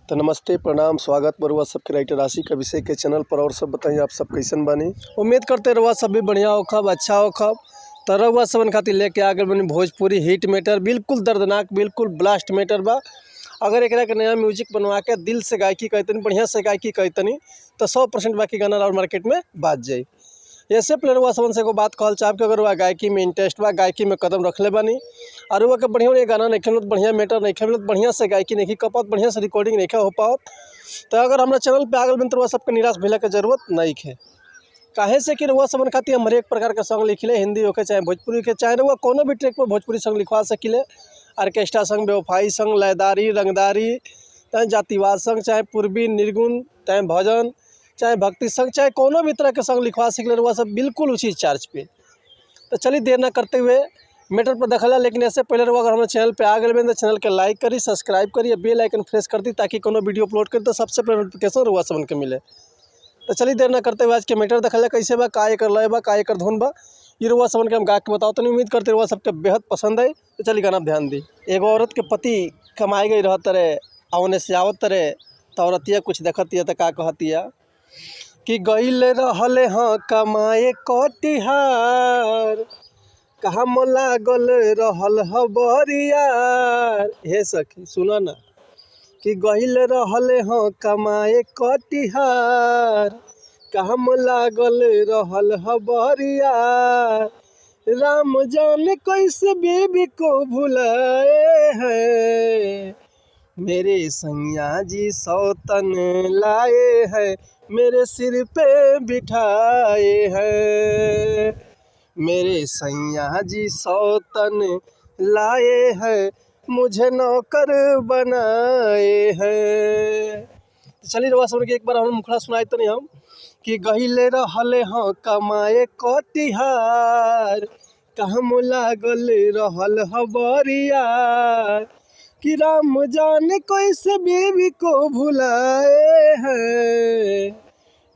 तो नमस्ते प्रणाम स्वागत बरुआ सबके राइटर राशि का विषय के चैनल पर। और सब बताइए आप सब कैसन बानी। उम्मीद करते रहुआ सब भी बढ़िया होखब, अच्छा होखब। तो रहुआ सबन खातिर लेके आ गए बनी भोजपुरी हिट मैटर, बिल्कुल दर्दनाक, बिल्कुल ब्लास्ट मैटर बा। अगर एक के नया म्यूजिक बनवा के दिल से गायकी कहतनी, बढ़िया से गायकी कहतनी, तो 100% बाकी गाना और मार्केट में बाज जाई। ऐसे प्लेयर हुआ सबन से एगो बात कहल चाहब कि अगर वह गायकी में इंटरेस्ट बा, गायकी में कदम रखले बानी और वह के बढ़िया गाना नहीं खेलत, बढ़िया मैटर नहीं खेलत, बढ़िया से गायकी नहीं कपत, बढ़िया से रिकॉर्डिंग नहीं हो पाओ, तो अगर हमारा चैनल पे आगल बन तो वह सबके निराश भेला के जरूरत नहीं है। काहे से कि रउआ सबन खातिर हम हर एक प्रकार के सॉन्ग लिखिले, हिंदी होके चाहे भोजपुरी के, चाहे रउआ कोनो भी ट्रैक पर भोजपुरी सॉन्ग लिखवा सकिले। ऑर्केस्ट्रा संग, बेवफाई संग, लयदारी, रंगदारी, चाहे जातिवाद संग, चाहे पूर्वी निर्गुण, चाहे भजन, चाहे भक्ति संग, चाहे कोनो भी तरह के संग लिखवा सकिले रउआ सब बिल्कुल उसी चार्ज पे। तो चलिए देर ना करते हुए मैटर पर देखला। लेकिन ऐसे पहले रउआ अगर हमारे चैनल पे आ गए तो चैनल के लाइक करी, सब्सक्राइब करी, बेल आइकन प्रेस कर दी, ताकि कोनो वीडियो अपलोड करी तो सबसे पहले नोटिफिकेशन रउआ सबन के मिले। तो चलिए देर ना करते हुए आज के मैटर देखला कैसे बा, का एकर लय बा, का एकर धुन बा, ये रउआ सबन के हम गा के बताओ। तो उम्मीद करते रउआ सबके बेहद पसंद आई। तो चलिए गाना ध्यान दी। एगो औरत के पति कमाए गई रहत रहे, औने से आवत रहे, तो औरतिया कुछ देखतिया तो का कहतिया कि गईल रहले हाँ कमाए कटिहार, कहाँ लागल रहल ह बरियार। हे सखी सुना ना, कि गईल रहले हाँ कमाए कटिहार, कहाँ लागल रहल ह बरियार। राम जाने कैसे बेबी को भुलाए हैं, मेरे सैया जी सौतन लाए हैं, मेरे सिर पे बिठाए हैं, मेरे सैया जी सौतन लाए हैं, मुझे नौकर बनाए हैं। तो चलिए रउआ सबन के एक बार हम मुखड़ा सुनाए तो नहीं हम कि गहिले रहले हाँ कमाए कटिहार, कहाँ लागल रहल ह बरियार। कि राम जाने कैसे बीवी को भुलाए हैं,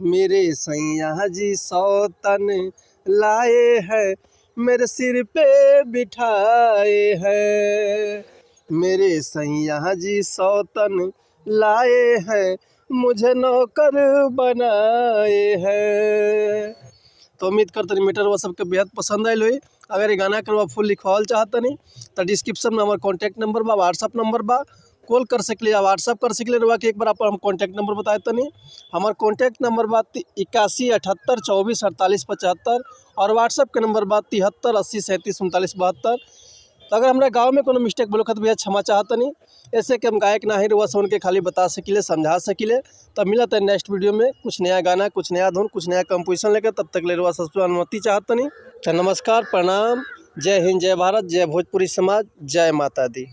मेरे सैया जी सौतन लाए हैं, मेरे सिर पे बिठाए हैं, मेरे सैया जी सौतन लाए हैं, मुझे नौकर बनाए हैं। तो उम्मीद करते मीटर वह सबके बेहद पसंद आयल हुई। अगर ये गाना के फुल लिखवाल चाहतनी तो डिस्क्रिप्शन में हमारा कॉन्टैक्ट नंबर बा, व्हाट्सअप नंबर बा, कॉल कर सकले या व्हाट्सअप कर सकले। रउआ के एक बार आप हम कॉन्टैक्ट नंबर बताए तनी। हमार कॉन्टैक्ट नंबर बा 81 78 24 48 75 और व्हाट्सअप के नंबर बा 73 80 37 39 72। तो अगर हमारे गांव में कोनो मिस्टेक बोलो तो भैया क्षमा चाहतनी। ऐसे कि हम गायक ना ही रउआ सबन के खाली बता सकिले, समझा सकिले। तब मिलत है नेक्स्ट वीडियो में कुछ नया गाना, कुछ नया धुन, कुछ नया कंपोजिशन लेकर। तब तक ले रउआ सबसे अनुमति चाहतनी। तो नमस्कार, प्रणाम, जय हिंद, जय भारत, जय भोजपुरी समाज, जय माता दी।